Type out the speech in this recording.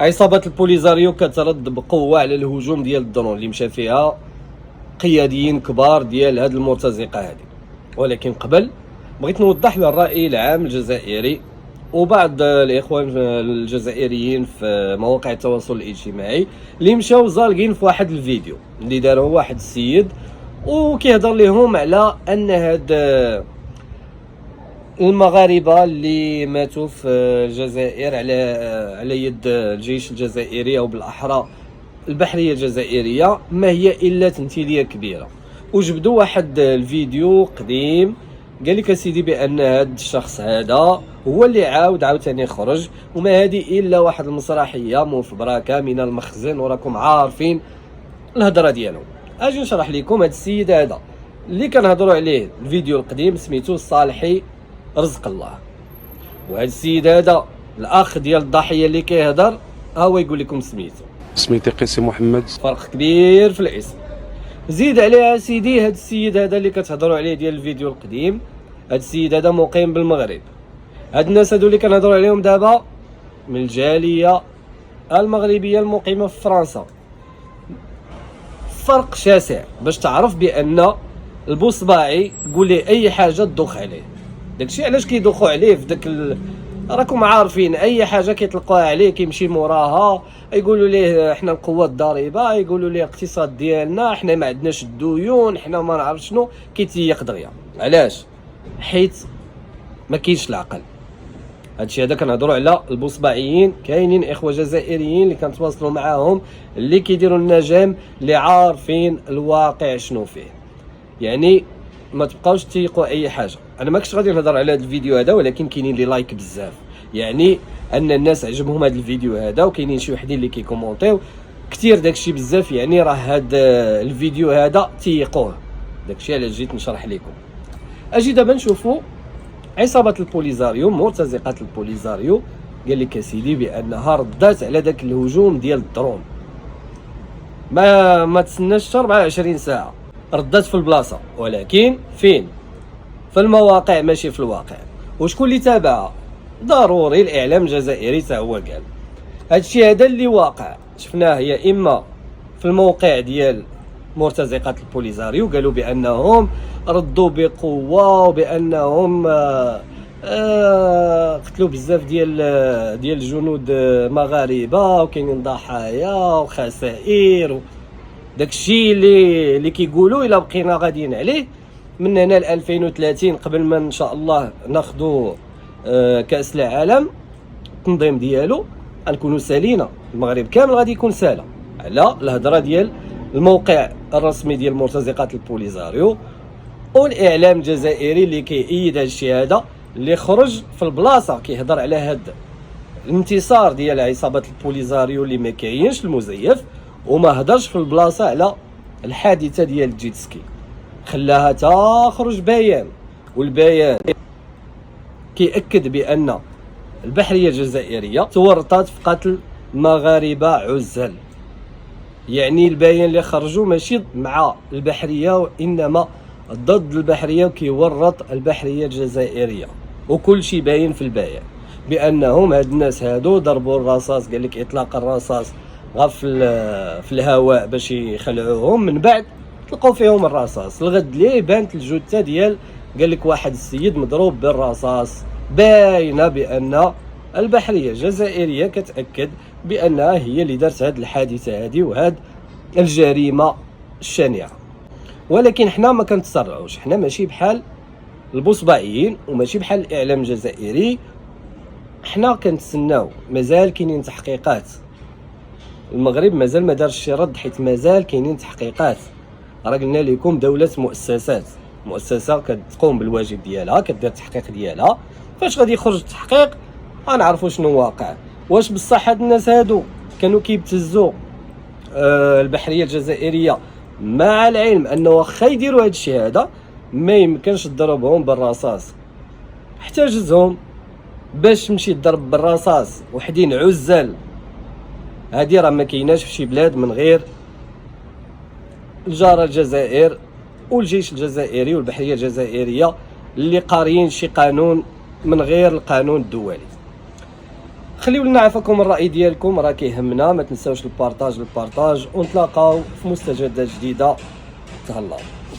عصابة البوليزاريو كترد بقوة على الهجوم ديال الدرون اللي مشى فيها قياديين كبار ديال هاد المرتزقة هادي. ولكن قبل بغيت نوضح الرأي العام الجزائري وبعض الاخوان الجزائريين في مواقع التواصل الاجتماعي اللي مشاو زالقين في واحد الفيديو اللي داروا واحد السيد وكيهضر لهم على ان هاد المغاربه اللي ماتوا في الجزائر على يد الجيش الجزائري او بالاحرى البحريه الجزائريه ما هي الا تمثيليه كبيره. وجبدوا واحد الفيديو قديم قال لك سيدي بان هذا الشخص هذا هو اللي عاوتاني خرج وما هذه الا واحد المسرحيه مفبركه من المخزن وراكم عارفين الهضره ديالهم. اجي نشرح لكم هذا السيد هذا اللي كنهضروا عليه الفيديو القديم سميتو صالحي رزق الله. وهذا السيد هذا الاخ ديال الضحيه اللي كيهضر ها هو يقول لكم سميتي قيسي محمد. فرق كبير في الاسم. زيد عليها سيدي هذا السيد هذا اللي كتهضروا عليه ديال الفيديو القديم، هذا السيد هذا مقيم بالمغرب. هاد الناس هادو اللي كنهضروا عليهم دابا من الجاليه المغربيه المقيمه في فرنسا. فرق شاسع باش تعرف بان البوصباعي قول لي اي حاجه تدوخ عليه. داكشي علاش كيدوخوا عليه في داك راكم عارفين اي حاجه كيطلقوها عليه كيمشي موراها، يقولوا ليه احنا القوه الضاربه، يقولوا ليه الاقتصاد ديالنا، احنا ما عندناش الديون، احنا ما نعرف شنو، كيتيق دغيا. علاش؟ حيت ما كاينش العقل. هادشي هذا كنهضروا على البوصباعيين. كاينين اخوه جزائريين اللي كنتواصلوا معاهم اللي كيديروا النجم اللي عارفين الواقع شنو فيه. يعني ما تبقاوش تيقوا اي حاجه. انا ماكش غادي نهضر على هذا الفيديو هذا، ولكن كاينين لي لايك بزاف، يعني ان الناس عجبهم هذا الفيديو هذا، وكاينين شي وحدين اللي كيكومونطيو كثير داكشي بزاف. يعني راه هذا الفيديو هذا تيقوه، داكشي علاش جيت نشرح لكم. اجي دابا نشوفوا عصابه البوليزاريو مرتزقه البوليزاريو قال لك سيدي بانها ردات على داك الهجوم ديال الدرون. ما تسناش 24 ساعه، ردات في البلاصه. ولكن فين؟ في المواقع ماشي في الواقع. وشكون اللي تابعها؟ ضروري الاعلام الجزائري حتى هو قال هادشي هذا اللي واقع. شفناه يا اما في الموقع ديال مرتزقه البوليزاريو قالوا بانهم ردوا بقوه وبانهم قتلوا بزاف ديال الجنود مغاربه وكاينين ضحايا وخسائر داكشي اللي كيقولوا. الا بقينا غاديين عليه من هنا ل 2030 قبل ما ان شاء الله ناخذوا كاس العالم التنظيم ديالو غنكونوا سالينا. المغرب كامل غادي يكون سالا على الهضره ديال الموقع الرسمي ديال مرتزقه البوليزاريو والاعلام الجزائري اللي كيأيد هذا الشيء هذا اللي خرج في البلاصه كيهضر على هذا الانتصار ديال عصابه البوليزاريو اللي ما كاينش المزيف، وما هضرش في البلاصه على الحادثه ديال الجيتسكي. خلاها تخرج بيان، والبيان كيأكد بان البحريه الجزائريه تورطت في قتل مغاربه عزل. يعني البيان اللي خرجوا ماشي مع البحريه وانما ضد البحريه، وكيورط البحريه الجزائريه. وكل شيء باين في البيان بانهم هاد الناس هادو ضربوا الرصاص، قال لك اطلاق الرصاص غير في الهواء باش يخلعوهم، من بعد طلقوا فيهم الرصاص. الغد ليه بانت الجثه ديال قال لك واحد السيد مضروب بالرصاص. باينه بان البحريه الجزائريه كتاكد بانها هي اللي دارت هذه الحادثه هذه وهذه الجريمه الشنيعه. ولكن حنا ما كنتسرعوش، حنا ماشي بحال البوصباعيين وماشي بحال الاعلام الجزائري. حنا كنتسناو، مازال كاينين تحقيقات. المغرب مازال ما دارش شي رد حيت مازال كاينين تحقيقات. راه قلنا لكم دوله مؤسسات، مؤسسه كتقوم بالواجب ديالها، كدير التحقيق ديالها. فاش غادي يخرج التحقيق غنعرفوا شنو واقع. واش بصح هاد الناس هادو كانوا كيبتزوا البحريه الجزائريه مع العلم انه واخا يديروا هاد الشيء هذا ما يمكنش تضربهم بالرصاص. احتاجتهم باش تمشي تضرب بالرصاص وحدين عزل. هادي راه ما كايناش في شي بلاد من غير الجاره الجزائر والجيش الجزائري والبحريه الجزائريه اللي قاريين شي قانون من غير القانون الدولي. خليو لنا عفاكم الراي ديالكم، راه كيهمنا. ما تنساوش البارطاج ونتلاقاو في مستجدات جديده. تهلاو.